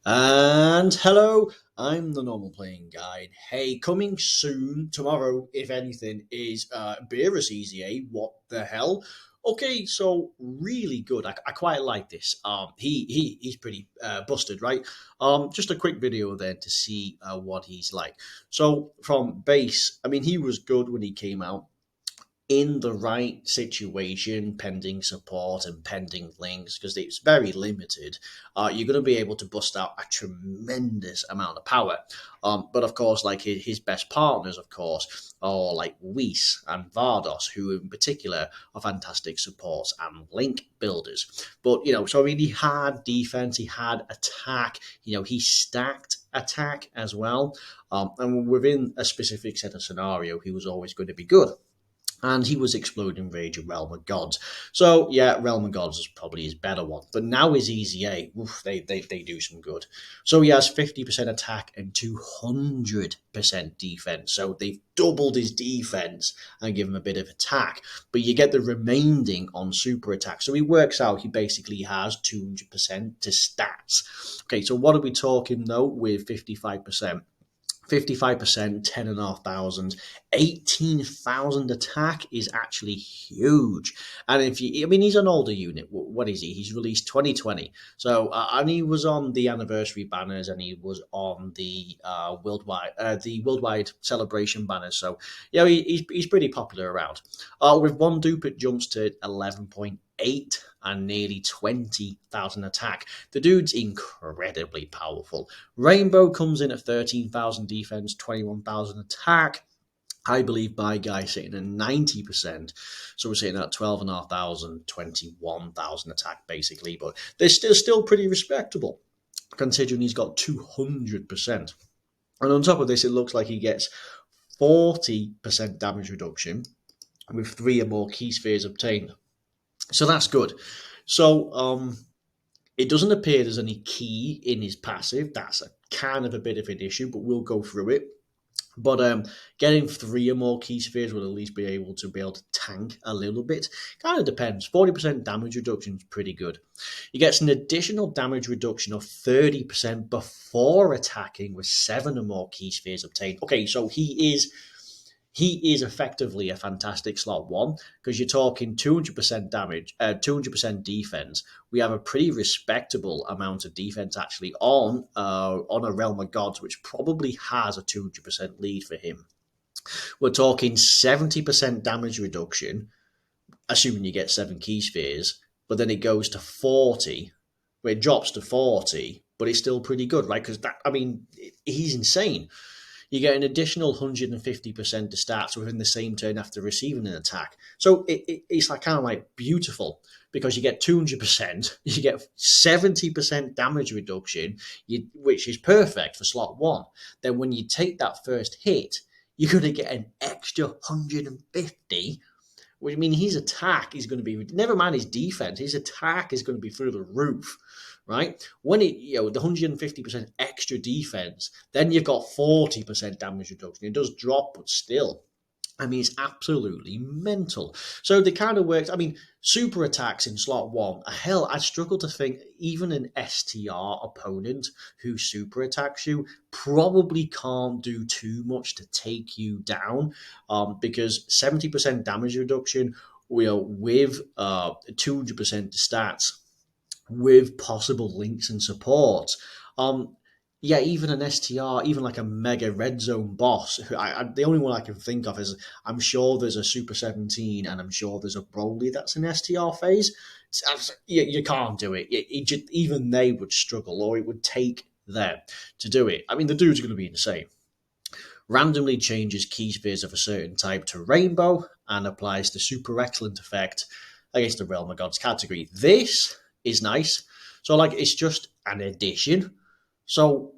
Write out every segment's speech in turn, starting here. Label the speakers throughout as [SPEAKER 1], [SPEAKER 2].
[SPEAKER 1] And hello, I'm the normal playing guide. Hey, coming soon tomorrow, if anything, is Beerus EZA. What the hell? Okay, so really good. I quite like this. He's pretty busted, right? Just a quick video then to see what he's like. So from base, I mean, he was good when he came out in the right situation, pending support and pending links, because it's very limited, you're going to be able to bust out a tremendous amount of power. But of course, like his best partners, of course, are like Whis and Vardos, who in particular are fantastic supports and link builders. But so I mean, he had defense, he had attack. He stacked attack as well, and within a specific set of scenario, he was always going to be good, and he was exploding rage of Realm of Gods. So yeah, Realm of Gods is probably his better one. But now his EZA, oof, they do some good. So he has 50% attack and 200% defense. So they've doubled his defense and give him a bit of attack. But you get the remaining on super attack. So he works out he basically has 200% to stats. Okay, so what are we talking though with 55%? 55%, 10,500, 18,000 attack is actually huge. And I mean, he's an older unit. What is he? He's released 2020. So, and he was on the anniversary banners, and he was on the worldwide celebration banners. So, he's pretty popular around. With one dupe, it jumps to 11.8 and nearly 20,000 attack. The dude's incredibly powerful. Rainbow comes in at 13,000 defense, 21,000 attack. I believe my guy sitting at 90%. So we're sitting at 12,500, 21,000 attack basically. But they're still pretty respectable considering he's got 200%. And on top of this, it looks like he gets 40% damage reduction with 3 or more key spheres obtained. So that's good. So it doesn't appear there's any key in his passive. That's a kind of a bit of an issue, but we'll go through it. But getting 3 or more key spheres will at least be able to tank a little bit. Kind of depends. 40% damage reduction is pretty good. He gets an additional damage reduction of 30% before attacking with 7 or more key spheres obtained. Okay, so he is effectively a fantastic slot one, because you're talking 200% damage, 200% defense. We have a pretty respectable amount of defense actually on a Realm of Gods, which probably has a 200% lead for him. We're talking 70% damage reduction, assuming you get 7 key spheres, but then it goes to 40, where it drops to 40, but it's still pretty good, right? Because he's insane. You get an additional 150% to stats within the same turn after receiving an attack. So it's like kind of like beautiful, because you get 200%, you get 70% damage reduction, which is perfect for slot one. Then when you take that first hit, you're going to get an extra 150. Which I mean, his attack is going to be, never mind his defense, his attack is going to be through the roof, right? When the 150% extra defense, then you've got 40% damage reduction. It does drop, but still, I mean, it's absolutely mental. So they kind of works. I mean, super attacks in slot one. Hell, I struggle to think even an STR opponent who super attacks you probably can't do too much to take you down, because 70% damage reduction with 200% stats with possible links and supports. Yeah, even an STR, even like a mega red zone boss. The only one I can think of is, I'm sure there's a Super 17 and I'm sure there's a Broly that's an STR phase. You can't do it. Even they would struggle, or it would take them to do it. I mean, the dude's going to be insane. Randomly changes key spheres of a certain type to rainbow and applies the super excellent effect against the Realm of Gods category. This is nice. So, like, it's just an addition. So,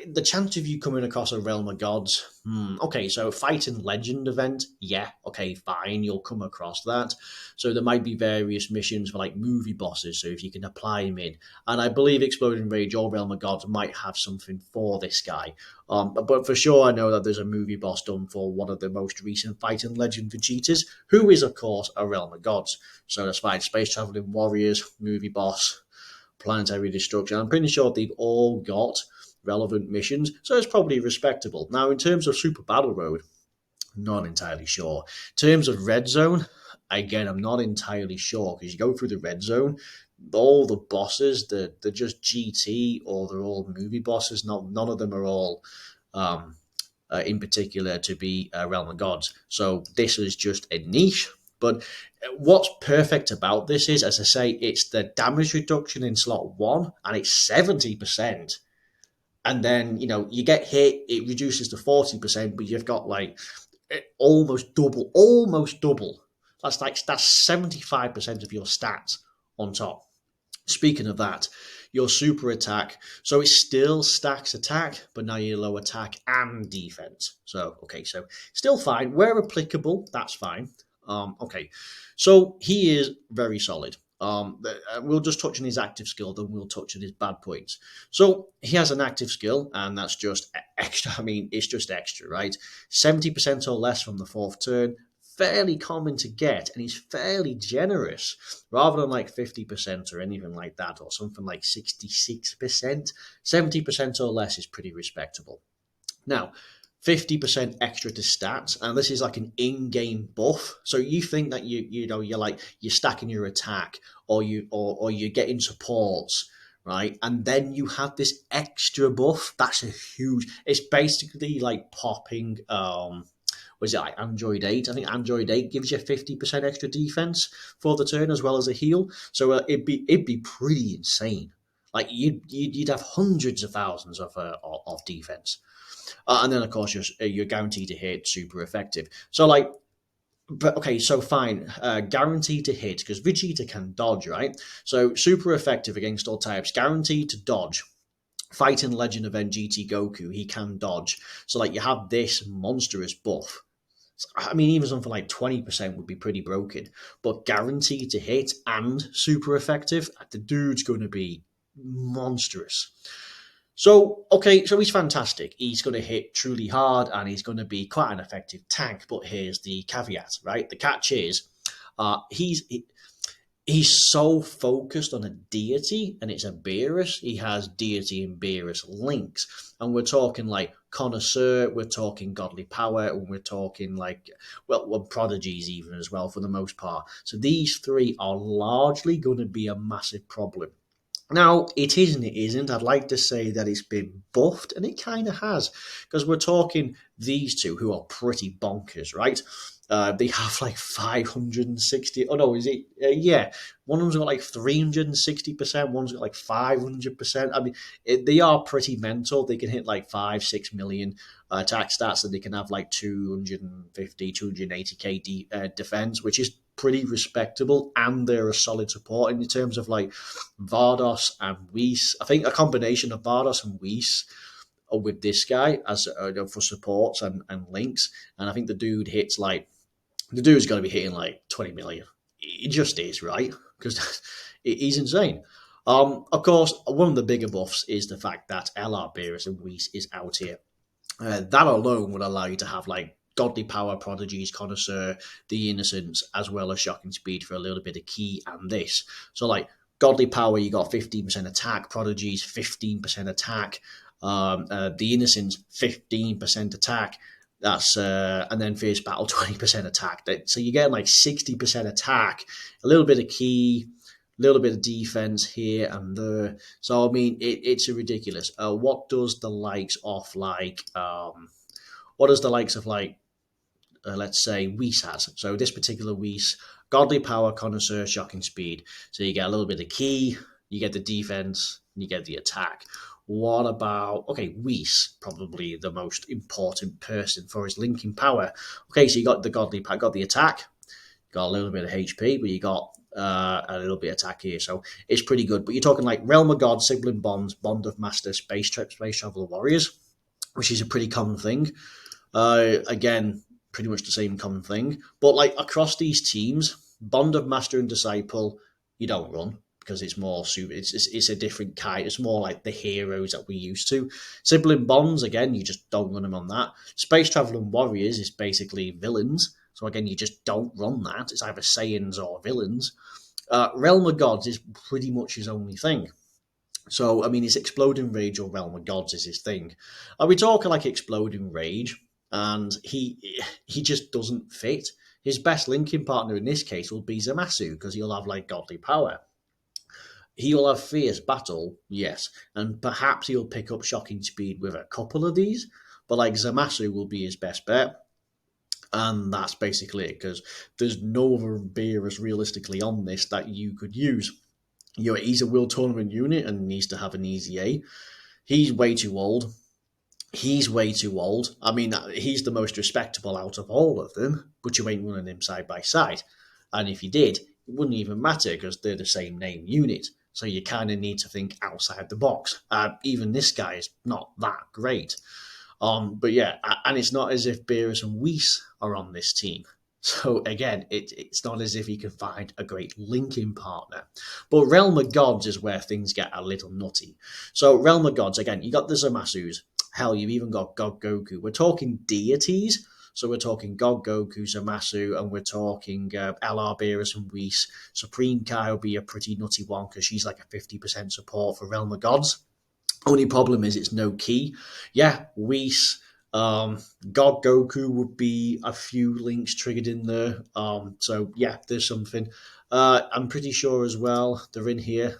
[SPEAKER 1] the chance of you coming across a Realm of Gods, okay, so fighting legend event, yeah, okay, fine, you'll come across that. So there might be various missions for like movie bosses, so if you can apply them in. And I believe Exploding Rage or Realm of Gods might have something for this guy. But for sure, I know that there's a movie boss done for one of the most recent fighting legend Vegetas, who is, of course, a Realm of Gods. So that's fine. Space Traveling Warriors, movie boss. planetary destruction. I'm pretty sure they've all got relevant missions, so it's probably respectable. Now, in terms of Super Battle Road, not entirely sure. In terms of Red Zone, again, I'm not entirely sure because you go through the Red Zone, all the bosses, they're just GT or they're all movie bosses. None of them are all um, in particular to be Realm of Gods. So this is just a niche. But what's perfect about this is, as I say, it's the damage reduction in slot one, and it's 70%. And then, you get hit, it reduces to 40%, but you've got like almost double. That's 75% of your stats on top. Speaking of that, your super attack, so it still stacks attack, but now you low attack and defense. So okay, so still fine. Where applicable, that's fine. Okay, so he is very solid. We'll just touch on his active skill, then we'll touch on his bad points. So he has an active skill, and that's just extra. I mean, it's just extra, right? 70% or less from the fourth turn, fairly common to get, and he's fairly generous rather than like 50% or anything like that, or something like 66%. 70% or less is pretty respectable. Now, 50% extra to stats, and this is like an in-game buff. So you think that you're stacking your attack, or you're getting supports, right? And then you have this extra buff. That's a huge. It's basically like popping. Was it like Android 8? I think Android 8 gives you 50% extra defense for the turn as well as a heal. So it'd be pretty insane. Like you'd have hundreds of thousands of defense. And then of course you're guaranteed to hit, super effective. So like, but okay, so fine, guaranteed to hit because Vegeta can dodge, right? So super effective against all types, guaranteed to dodge. Fighting Legend event GT Goku, he can dodge. So like you have this monstrous buff. I mean, even something like 20% would be pretty broken, but guaranteed to hit and super effective, the dude's going to be monstrous. So, okay, so he's fantastic. He's going to hit truly hard and he's going to be quite an effective tank. But here's the caveat, right? The catch is he's so focused on a deity, and it's a Beerus. He has deity and Beerus links. And we're talking like connoisseur, we're talking godly power, and we're talking like, well, prodigies even as well for the most part. So these three are largely going to be a massive problem. Now, it is and it isn't. I'd like to say that it's been buffed, and it kind of has, because we're talking these two who are pretty bonkers, right? They have like 560. Oh no, is it? Yeah, one of them's got like 360%. One's got like 500%. I mean, they are pretty mental. They can hit like 5-6 million attack stats, and they can have like 250, 280k defense, which is pretty respectable. And they're a solid support in terms of like Vardos and Whis. I think a combination of Vardos and Whis with this guy as for supports and links. And I think the dude's going to be hitting like 20 million. It just is, right? Because he's insane. Of course, one of the bigger buffs is the fact that LR Beerus and Whis is out here. That alone would allow you to have like godly power, prodigies, connoisseur, the innocence, as well as shocking speed for a little bit of key and this. So like godly power, you got 15% attack, prodigies 15% attack, the innocence 15% attack. That's and then fierce battle 20% attack. So you get like 60% attack, a little bit of key, a little bit of defense here and there. So I mean, it's a ridiculous. What does the likes of like let's say Whis has? So this particular Whis, godly power, connoisseur, shocking speed. So you get a little bit of key, you get the defense, you get the attack. What about, okay, Whis, probably the most important person for his linking power. Okay, so you got the godly power, got the attack, got a little bit of HP, but you got a little bit of attack here, so it's pretty good. But you're talking like Realm of God, Sibling Bonds, Bond of Master, Space Traveler Warriors, which is a pretty common thing. Again, pretty much the same common thing. But like across these teams, Bond of Master and Disciple, you don't run because it's more super. It's a different kind. It's more like the heroes that we're used to. Sibling Bonds, again, you just don't run them on that. Space Traveling Warriors is basically villains. So again, you just don't run that. It's either Saiyans or villains. Realm of Gods is pretty much his only thing. So, I mean, it's Exploding Rage or Realm of Gods is his thing. Are we talking like Exploding Rage? And he just doesn't fit. His best linking partner in this case will be Zamasu because he'll have like godly power. He'll have fierce battle, yes, and perhaps he'll pick up shocking speed with a couple of these. But like Zamasu will be his best bet, and that's basically it because there's no other Beerus realistically on this that you could use. He's a World Tournament unit and needs to have an easy A. He's way too old. He's way too old. I mean, he's the most respectable out of all of them, but you ain't running him side by side. And if you did, it wouldn't even matter because they're the same name unit. So you kind of need to think outside the box. Even this guy is not that great. But yeah, and it's not as if Beerus and Weiss are on this team. So again, it's not as if he can find a great linking partner. But Realm of Gods is where things get a little nutty. So Realm of Gods, again, you got the Zamasus. Hell, you've even got God Goku. We're talking deities. So we're talking God Goku, Zamasu, and we're talking LR Beerus and Whis. Supreme Kai will be a pretty nutty one because she's like a 50% support for Realm of Gods. Only problem is it's no key. Yeah, Whis, God Goku would be a few links triggered in there. So yeah, there's something. I'm pretty sure as well they're in here.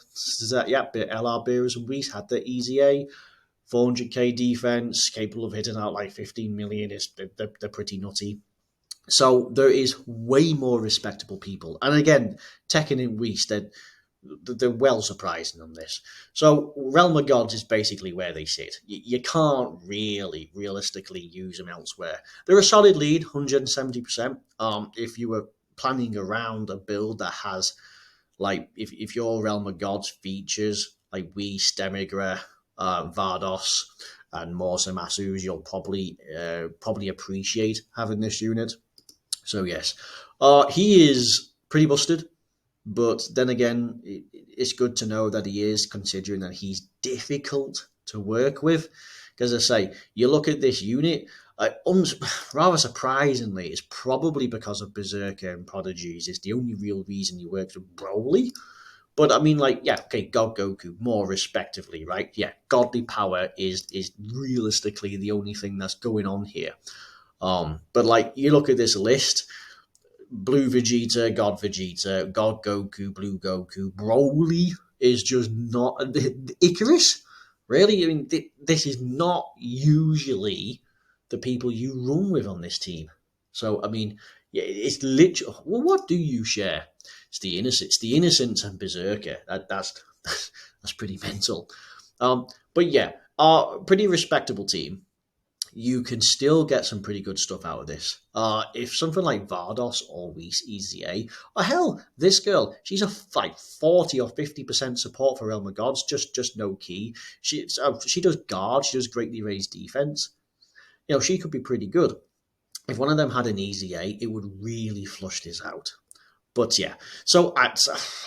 [SPEAKER 1] Yeah, LR Beerus and Whis had the easy A. 400k defense, capable of hitting out like 15 million. They're pretty nutty. So there is way more respectable people. And again, Tekken and Whis, they're well surprising on this. So Realm of Gods is basically where they sit. You can't really realistically use them elsewhere. They're a solid lead, 170%. If you were planning around a build that has, like, if your Realm of Gods features like Whis, Demigra, Vardos, and more Zamasus, you'll probably appreciate having this unit. So yes, he is pretty busted. But then again, it's good to know that he is, considering that he's difficult to work with. Because I say, you look at this unit, rather surprisingly, it's probably because of Berserker and Prodigies. It's the only real reason he works with Broly. But I mean, like, yeah, okay, God Goku, more respectively, right? Yeah, godly power is realistically the only thing that's going on here. But like, you look at this list, Blue Vegeta, God Goku, Blue Goku, Broly is just not Icarus. Really, I mean, this is not usually the people you run with on this team. So I mean, yeah, it's literally. Well, what do you share? It's the innocence and Berserker. That's pretty mental. But yeah, pretty respectable team. You can still get some pretty good stuff out of this. If something like Vardos or Whis EZA, or hell, this girl, she's a like 40 or 50% support for Realm of Gods, just no key. She does guard, she does greatly raised defense. You know, she could be pretty good. If one of them had an EZA, it would really flush this out. But yeah, so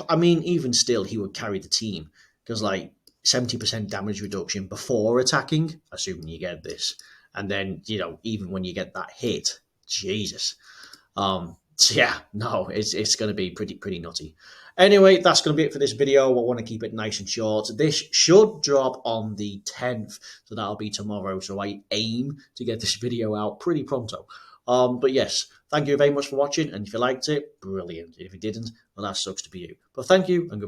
[SPEAKER 1] I mean, even still, he would carry the team because like 70% damage reduction before attacking, assuming you get this, and then even when you get that hit, Jesus. So yeah, no, it's going to be pretty nutty. Anyway, that's going to be it for this video. I want to keep it nice and short. This should drop on the 10th, so that'll be tomorrow. So I aim to get this video out pretty pronto. But yes, thank you very much for watching, and if you liked it, brilliant. If you didn't, well, that sucks to be you. But thank you, and goodbye.